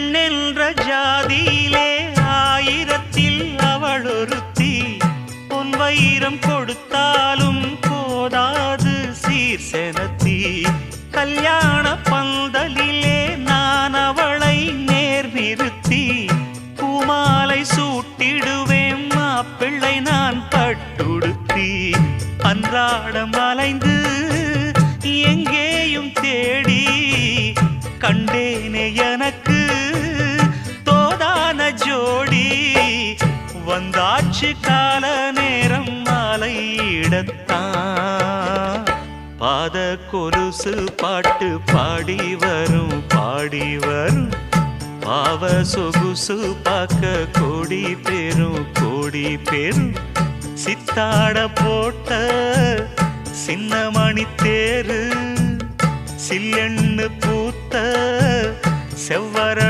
பெண்ணென்ற ஜாதியிலே ஆயிரத்தில் அவள் ஒருத்தி. பொன் வைரம் கொடுத்தாலும் போதாது சீர் செனத்தி. கல்யாண பந்தலிலே நான் அவளை நேர் நிறுத்தி. பூமாலை சூட்டிடுவேன் மாப்பிள்ளை நான் பட்டுடுத்தி. அன்றாடம் அலைந்து எங்கேயும் தேடி கண்டேனே எனக்கு தோதான ஜோடி. வந்தாச்சு கால நேரம் மாலையிடத்தான். பாத கொலுசு பாட்டு பாடி வரும் பாடி வரும். பாவ சொகுசு பார்க்க கோடி பேரும். சித்தாட போட்ட சின்ன மணி தேரு. சில்லெண்ணு பூத்த செவ்வர